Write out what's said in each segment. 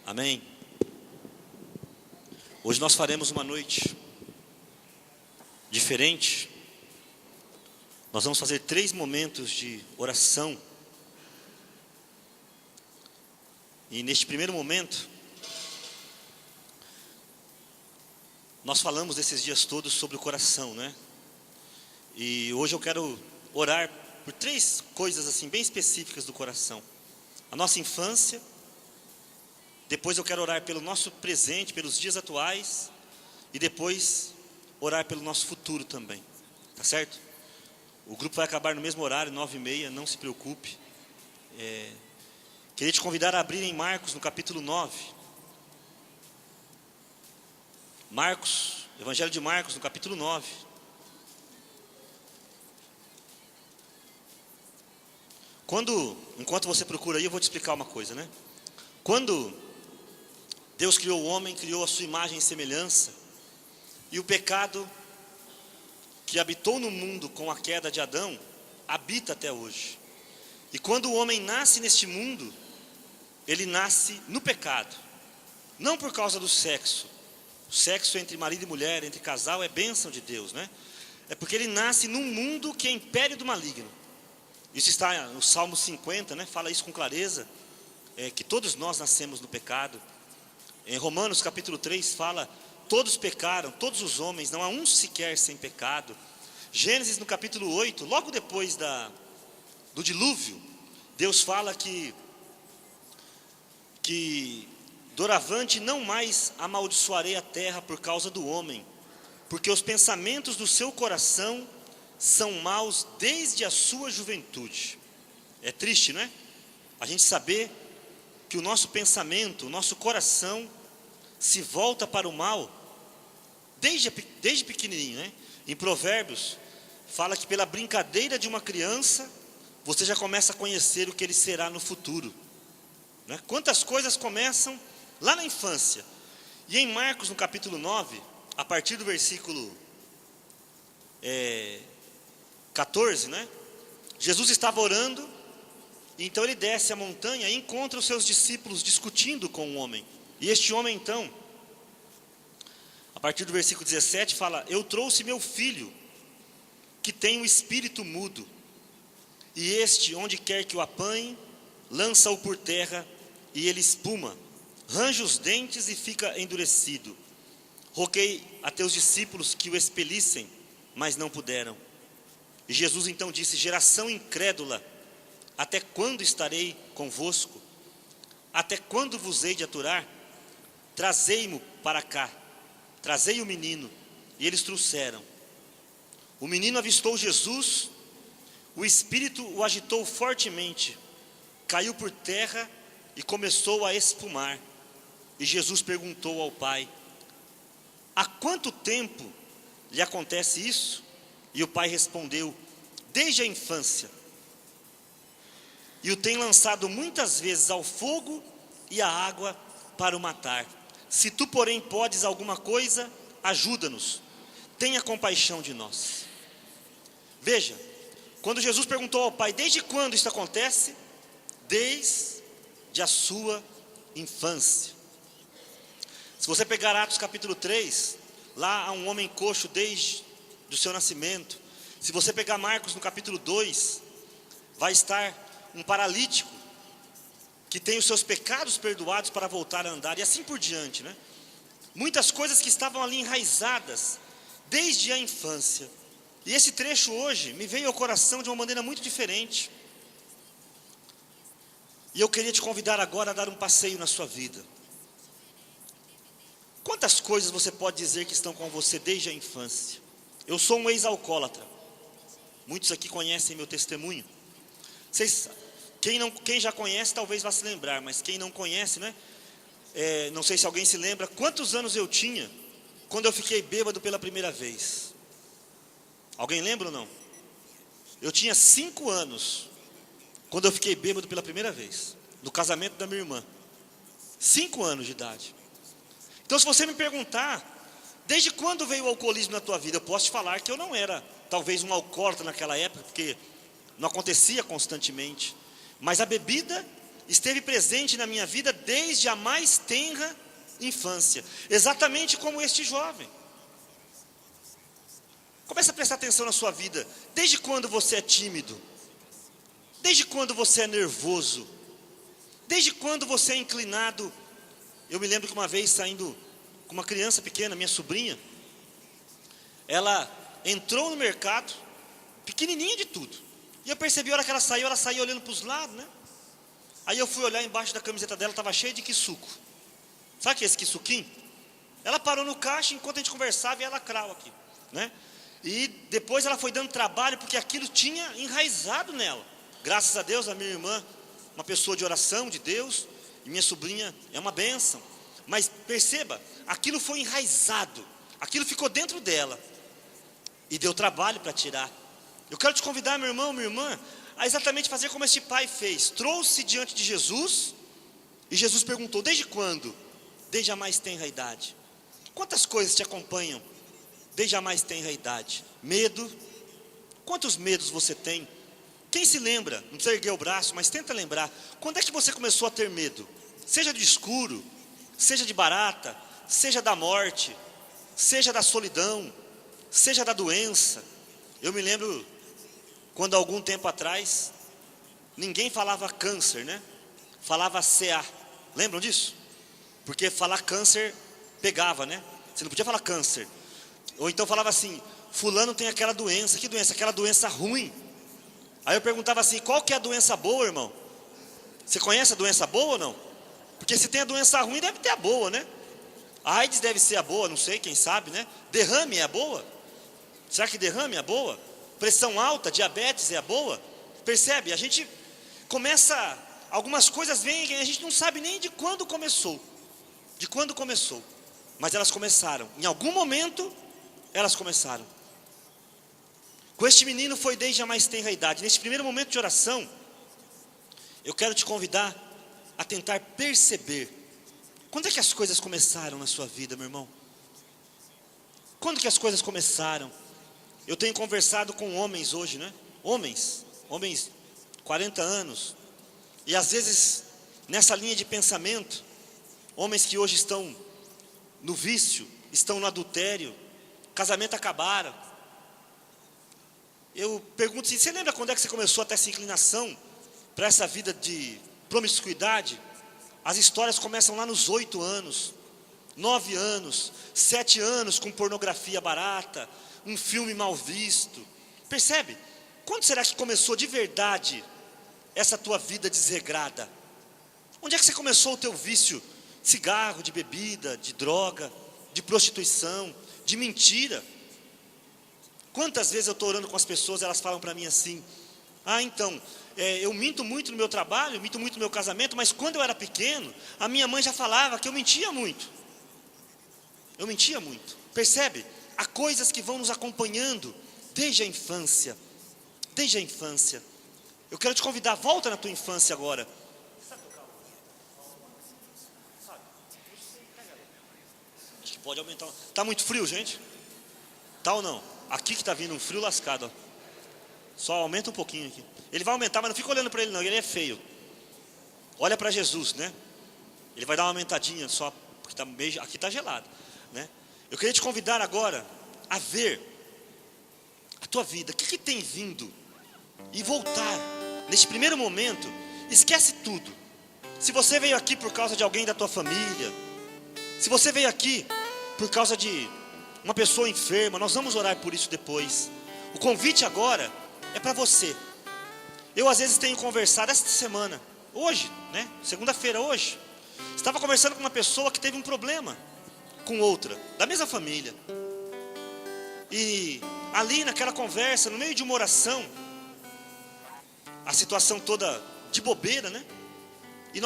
Amém? Hoje nós faremos uma noite diferente. Nós vamos fazer 3 momentos de oração. E neste primeiro momento, nós falamos esses dias todos sobre o coração, né? E hoje eu quero orar por 3 coisas assim bem específicas do coração. A nossa infância. Depois eu quero orar pelo nosso presente, pelos dias atuais. E depois orar pelo nosso futuro também. Tá certo? O grupo vai acabar no mesmo horário, 9h30, não se preocupe. Queria te convidar a abrir em Marcos, no capítulo 9. Marcos, Evangelho de Marcos, no capítulo 9. Enquanto você procura aí, eu vou te explicar uma coisa, né? Quando Deus criou o homem, criou a sua imagem e semelhança, e o pecado que habitou no mundo com a queda de Adão, habita até hoje. E quando o homem nasce neste mundo, ele nasce no pecado, não por causa do sexo. O sexo entre marido e mulher, entre casal, é bênção de Deus, né? É porque ele nasce num mundo que é império do maligno. Isso está no Salmo 50, né? Fala isso com clareza, que todos nós nascemos no pecado. Em Romanos capítulo 3 fala, todos pecaram, todos os homens, não há um sequer sem pecado. Gênesis no capítulo 8, logo depois do dilúvio, Deus fala que doravante não mais amaldiçoarei a terra por causa do homem, porque os pensamentos do seu coração são maus desde a sua juventude. É triste, não é? A gente saber que o nosso pensamento, o nosso coração se volta para o mal desde pequenininho, né? Em Provérbios fala que pela brincadeira de uma criança você já começa a conhecer o que ele será no futuro, né? Quantas coisas começam lá na infância. E em Marcos no capítulo 9, a partir do versículo 14, né? Jesus estava orando, e então ele desce a montanha e encontra os seus discípulos discutindo com o homem. E este homem então, a partir do versículo 17 fala, eu trouxe meu filho, que tem o espírito mudo, e este, onde quer que o apanhe, lança-o por terra, e ele espuma, range os dentes e fica endurecido. Roguei a teus discípulos que o expelissem, mas não puderam. E Jesus então disse, geração incrédula, até quando estarei convosco? Até quando vos hei de aturar? Trazei-mo para cá. Trazei o menino. E eles trouxeram. O menino avistou Jesus, o espírito o agitou fortemente, caiu por terra e começou a espumar. E Jesus perguntou ao pai, há quanto tempo lhe acontece isso? E o pai respondeu, desde a infância. E o tem lançado muitas vezes ao fogo e à água para o matar. Se tu, porém, podes alguma coisa, ajuda-nos. Tenha compaixão de nós. Veja, quando Jesus perguntou ao pai, desde quando isso acontece? Desde a sua infância. Se você pegar Atos capítulo 3, lá há um homem coxo desde o seu nascimento. Se você pegar Marcos no capítulo 2, vai estar um paralítico que tem os seus pecados perdoados para voltar a andar, e assim por diante, né? Muitas coisas que estavam ali enraizadas desde a infância. E esse trecho hoje me veio ao coração de uma maneira muito diferente. E eu queria te convidar agora a dar um passeio na sua vida. Quantas coisas você pode dizer que estão com você desde a infância? Eu sou um ex-alcoólatra. Muitos aqui conhecem meu testemunho. Quem já conhece talvez vá se lembrar, mas quem não conhece, né? Não sei se alguém se lembra, quantos anos eu tinha quando eu fiquei bêbado pela primeira vez? Alguém lembra ou não? Eu tinha 5 anos quando eu fiquei bêbado pela primeira vez, no casamento da minha irmã. 5 anos de idade. Então se você me perguntar, desde quando veio o alcoolismo na tua vida? Eu posso te falar que eu não era talvez um alcoólatra naquela época, porque não acontecia constantemente. Mas a bebida esteve presente na minha vida desde a mais tenra infância, exatamente como este jovem. Comece a prestar atenção na sua vida. Desde quando você é tímido? Desde quando você é nervoso? Desde quando você é inclinado? Eu me lembro que uma vez saindo com uma criança pequena, minha sobrinha, ela entrou no mercado, pequenininha de tudo, e eu percebi a hora que ela saiu olhando para os lados, né? Aí eu fui olhar embaixo da camiseta dela, estava cheio de quisuco. Sabe que é esse quisuquinho? Ela parou no caixa, enquanto a gente conversava, e ela crau aqui, né? E depois ela foi dando trabalho, porque aquilo tinha enraizado nela. Graças a Deus, a minha irmã, uma pessoa de oração, de Deus, e minha sobrinha é uma bênção. Mas perceba, aquilo foi enraizado, aquilo ficou dentro dela, e deu trabalho para tirar. Eu quero te convidar, meu irmão, minha irmã, a exatamente fazer como este pai fez. Trouxe diante de Jesus, e Jesus perguntou: desde quando? Desde a mais tenra idade. Quantas coisas te acompanham desde a mais tenra idade? Medo. Quantos medos você tem? Quem se lembra? Não precisa erguer o braço, mas tenta lembrar. Quando é que você começou a ter medo? Seja de escuro, seja de barata, seja da morte, seja da solidão, seja da doença. Eu me lembro quando algum tempo atrás ninguém falava câncer, né? Falava CA. Lembram disso? Porque falar câncer pegava, né? Você não podia falar câncer. Ou então falava assim: fulano tem aquela doença. Que doença? Aquela doença ruim. Aí eu perguntava assim: qual que é a doença boa, irmão? Você conhece a doença boa ou não? Porque se tem a doença ruim, deve ter a boa, né? A AIDS deve ser a boa, não sei, quem sabe, né? Derrame é a boa? Será que derrame é a boa? Pressão alta, diabetes é a boa? Percebe? A gente começa, algumas coisas vêm e a gente não sabe nem de quando começou. De quando começou. Mas elas começaram. Em algum momento, elas começaram. Com este menino foi desde a mais tenra idade. Neste primeiro momento de oração, eu quero te convidar a tentar perceber. Quando é que as coisas começaram na sua vida, meu irmão? Quando que as coisas começaram? Eu tenho conversado com homens hoje, né? Homens 40 anos. E às vezes, nessa linha de pensamento, homens que hoje estão no vício, estão no adultério, casamento acabaram. Eu pergunto assim: você lembra quando é que você começou a ter essa inclinação para essa vida de promiscuidade? As histórias começam lá nos 8 anos, 9 anos, 7 anos com pornografia barata, um filme mal visto. Percebe? Quando será que começou de verdade essa tua vida desregrada? Onde é que você começou o teu vício? Cigarro, de bebida, de droga, de prostituição, de mentira. Quantas vezes eu estou orando com as pessoas, elas falam para mim assim: então, eu minto muito no meu trabalho, eu minto muito no meu casamento, mas quando eu era pequeno, a minha mãe já falava que eu mentia muito. Eu mentia muito. Percebe? Há coisas que vão nos acompanhando desde a infância. Desde a infância. Eu quero te convidar, volta na tua infância agora. Acho que pode aumentar. Está muito frio, gente? Tá ou não? Aqui que está vindo um frio lascado, ó. Só aumenta um pouquinho aqui. Ele vai aumentar, mas não fica olhando para ele não, ele é feio. Olha para Jesus, né? Ele vai dar uma aumentadinha só, porque tá meio, aqui está gelado, né? Eu queria te convidar agora a ver a tua vida, o que tem vindo, e voltar. Neste primeiro momento, esquece tudo. Se você veio aqui por causa de alguém da tua família, se você veio aqui por causa de uma pessoa enferma, nós vamos orar por isso depois. O convite agora é para você. Eu às vezes tenho conversado esta semana, hoje, né? Segunda-feira, hoje, estava conversando com uma pessoa que teve um problema com outra, da mesma família. E ali naquela conversa, no meio de uma oração, a situação toda de bobeira, né? E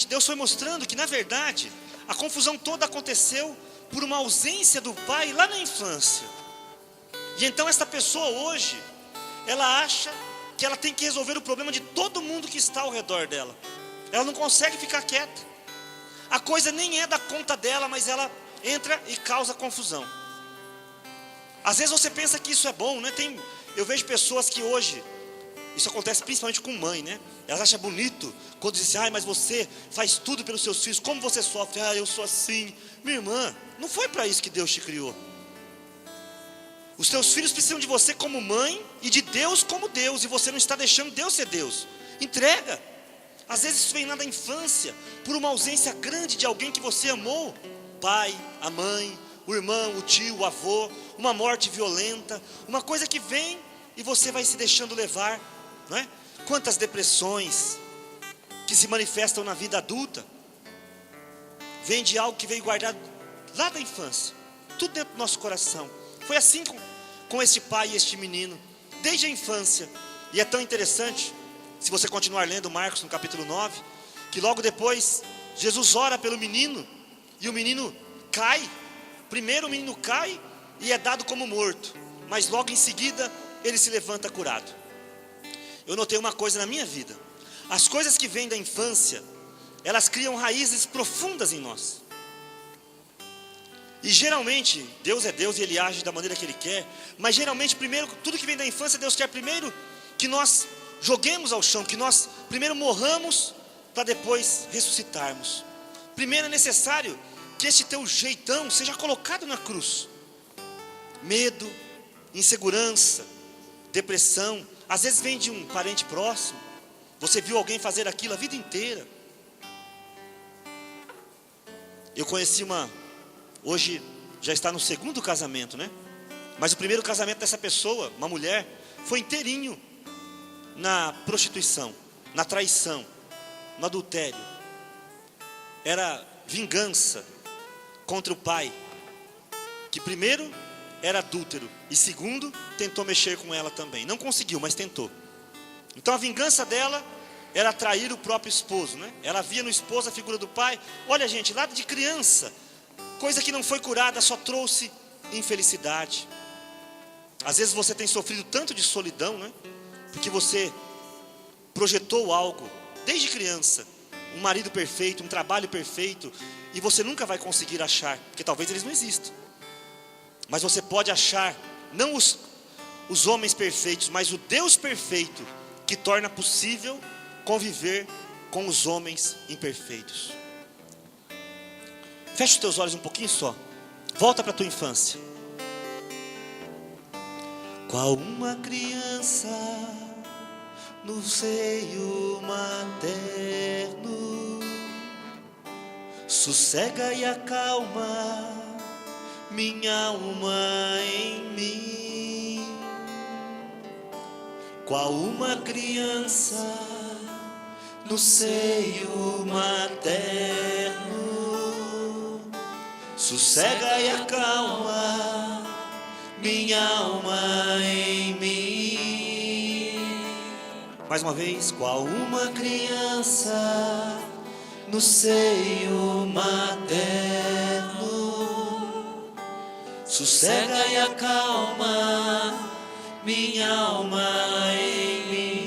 Deus foi mostrando que na verdade a confusão toda aconteceu por uma ausência do pai lá na infância. E então esta pessoa hoje, ela acha que ela tem que resolver o problema de todo mundo que está ao redor dela. Ela não consegue ficar quieta. A coisa nem é da conta dela, mas ela entra e causa confusão. Às vezes você pensa que isso é bom, né? Eu vejo pessoas que hoje Isso acontece principalmente com mãe, né? Elas acham bonito quando dizem, ai, mas você faz tudo pelos seus filhos, como você sofre? Ah, eu sou assim. Minha irmã, não foi para isso que Deus te criou. Os teus filhos precisam de você como mãe e de Deus como Deus, e você não está deixando Deus ser Deus. Entrega. Às vezes isso vem lá da infância, por uma ausência grande de alguém que você amou. Pai, a mãe, o irmão, o tio, o avô, uma morte violenta, uma coisa que vem e você vai se deixando levar, não é? Quantas depressões que se manifestam na vida adulta, vem de algo que veio guardado lá da infância, tudo dentro do nosso coração. Foi assim com este pai e este menino, desde a infância. E é tão interessante, se você continuar lendo Marcos no capítulo 9, que logo depois, Jesus ora pelo menino, e o menino cai. Primeiro o menino cai e é dado como morto, mas logo em seguida, ele se levanta curado. Eu notei uma coisa na minha vida: as coisas que vêm da infância, elas criam raízes profundas em nós. E geralmente, Deus é Deus e Ele age da maneira que Ele quer. Mas geralmente, primeiro, tudo que vem da infância, Deus quer primeiro que nós joguemos ao chão, que nós primeiro morramos, para depois ressuscitarmos. Primeiro é necessário que este teu jeitão seja colocado na cruz. Medo, insegurança, depressão, às vezes vem de um parente próximo. Você viu alguém fazer aquilo a vida inteira. Eu conheci hoje já está no segundo casamento, né? Mas o primeiro casamento dessa pessoa, uma mulher, foi inteirinho na prostituição, na traição, no adultério. Era vingança contra o pai, que primeiro era adúltero e segundo tentou mexer com ela também. Não conseguiu, mas tentou. Então a vingança dela era trair o próprio esposo, né? Ela via no esposo a figura do pai. Olha, gente, lá de criança, coisa que não foi curada só trouxe infelicidade. Às vezes você tem sofrido tanto de solidão, né? Porque você projetou algo desde criança, um marido perfeito, um trabalho perfeito, e você nunca vai conseguir achar, porque talvez eles não existam. Mas você pode achar, não os homens perfeitos, mas o Deus perfeito, que torna possível conviver com os homens imperfeitos. Fecha os teus olhos um pouquinho só. Volta para a tua infância. Qual uma criança no seio materno, sossega e acalma minha alma em mim. Qual uma criança no seio materno, sossega e acalma minha alma em mim. Mais uma vez. Qual uma criança no seio materno, sossega e acalma minha alma em mim.